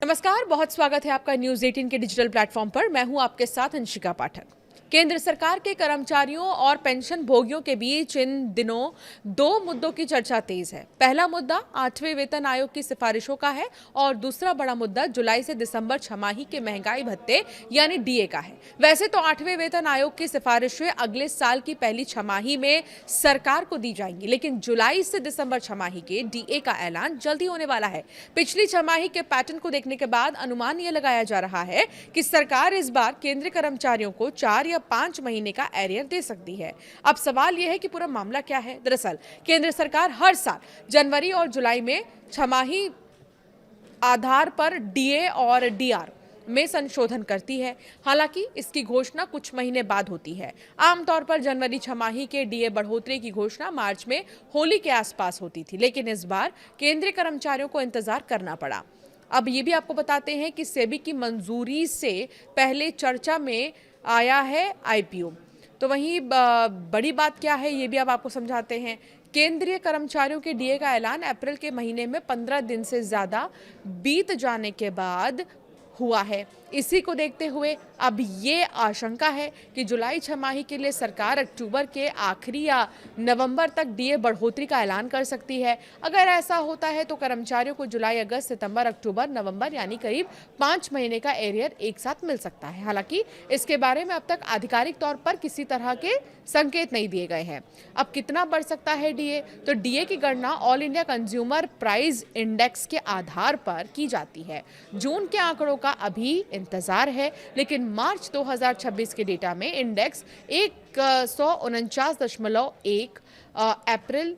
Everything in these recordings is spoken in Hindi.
नमस्कार, बहुत स्वागत है आपका न्यूज 18 के डिजिटल प्लेटफॉर्म पर। मैं हूं आपके साथ अंशिका पाठक। केंद्र सरकार के कर्मचारियों और पेंशन भोगियों के बीच इन दिनों दो मुद्दों की चर्चा तेज है। पहला मुद्दा 8वें वेतन आयोग की सिफारिशों का है और दूसरा बड़ा मुद्दा जुलाई से दिसंबर छमाही के महंगाई भत्ते यानी डीए का है। वैसे तो 8वें वेतन आयोग की सिफारिशें अगले साल की पहली छमाही में सरकार को दी जाएंगी, लेकिन जुलाई से दिसंबर छमाही के डीए का ऐलान जल्दी होने वाला है। पिछली छमाही के पैटर्न को देखने के बाद अनुमान यह लगाया जा रहा है कि सरकार इस बार केंद्रीय कर्मचारियों को 4 या 5 महीने का एरियर दे सकती है। अब सवाल यह है कि पूरा मामला क्या है। दरअसल केंद्र सरकार हर साल जनवरी और जुलाई में छमाही आधार पर डीए और डीआर में संशोधन करती है। हालांकि इसकी घोषणा कुछ महीने बाद होती है। आमतौर पर जनवरी छमाही के डीए बढ़ोतरी की घोषणा मार्च में होली के आसपास होती थी, लेकिन इस बार केंद्रीय कर्मचारियों को इंतजार करना पड़ा। अब ये भी आपको बताते हैं कि सेबी की मंजूरी से पहले चर्चा में आया है आईपीओ। तो वहीं बड़ी बात क्या है ये भी अब आपको समझाते हैं। केंद्रीय कर्मचारियों के डीए का ऐलान अप्रैल के महीने में 15 दिन से ज्यादा बीत जाने के बाद हुआ है। इसी को देखते हुए अब ये आशंका है कि जुलाई छमाही के लिए सरकार अक्टूबर के आखिरी या नवंबर तक डीए बढ़ोतरी का ऐलान कर सकती है। अगर ऐसा होता है तो कर्मचारियों को जुलाई, अगस्त, सितंबर, अक्टूबर, नवंबर यानी करीब 5 महीने का एरियर एक साथ मिल सकता है। हालांकि इसके बारे में अब तक आधिकारिक तौर पर किसी तरह के संकेत नहीं दिए गए हैं। अब कितना बढ़ सकता है डीए? तो डीए की गणना all India consumer price index के आधार पर की जाती है। जून के आंकड़ों का अभी इंतजार है, लेकिन मार्च 2026 के डेटा में इंडेक्स 149.1, अप्रैल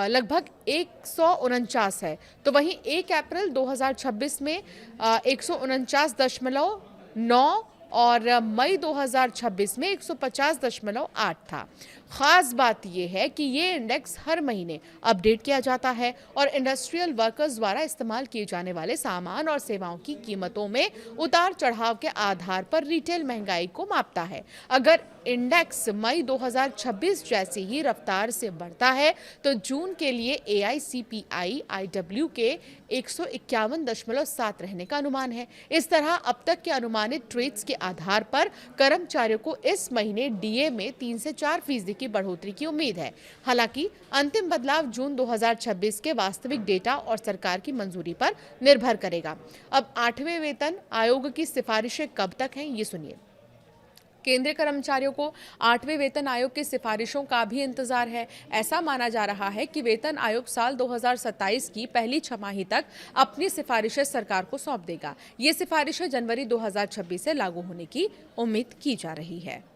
लगभग 149 है। तो वहीं 1 अप्रैल 2026 में 149.9 और मई 2026 में 150.8 था। खास बात यह है कि ये इंडेक्स हर महीने अपडेट किया जाता है और इंडस्ट्रियल वर्कर्स द्वारा इस्तेमाल किए जाने वाले सामान और सेवाओं की कीमतों में उतार चढ़ाव के आधार पर रिटेल महंगाई को मापता है। अगर इंडेक्स मई 2026 जैसी ही रफ्तार से बढ़ता है तो जून के लिए एआईसीपीआई आईडब्ल्यू के 151.7 रहने का अनुमान है। इस तरह अब तक के अनुमानित ट्रेड्स के आधार पर कर्मचारियों को इस महीने डीए में 3 से 4% की बढ़ोतरी की उम्मीद है। हालांकि अंतिम बदलाव जून 2026 के वास्तविक डेटा और सरकार की मंजूरी पर निर्भर करेगा। अब 8वें वेतन आयोग की सिफारिशें कब तक हैं, ये सुनिए। केंद्रीय कर्मचारियों को 8वें वेतन आयोग की सिफारिशों का भी इंतजार है। ऐसा माना जा रहा है कि वेतन आयोग साल 2027 की पहली छमाही तक अपनी सिफारिशें सरकार को सौंप देगा। ये सिफारिशें जनवरी 2026 से लागू होने की उम्मीद की जा रही है।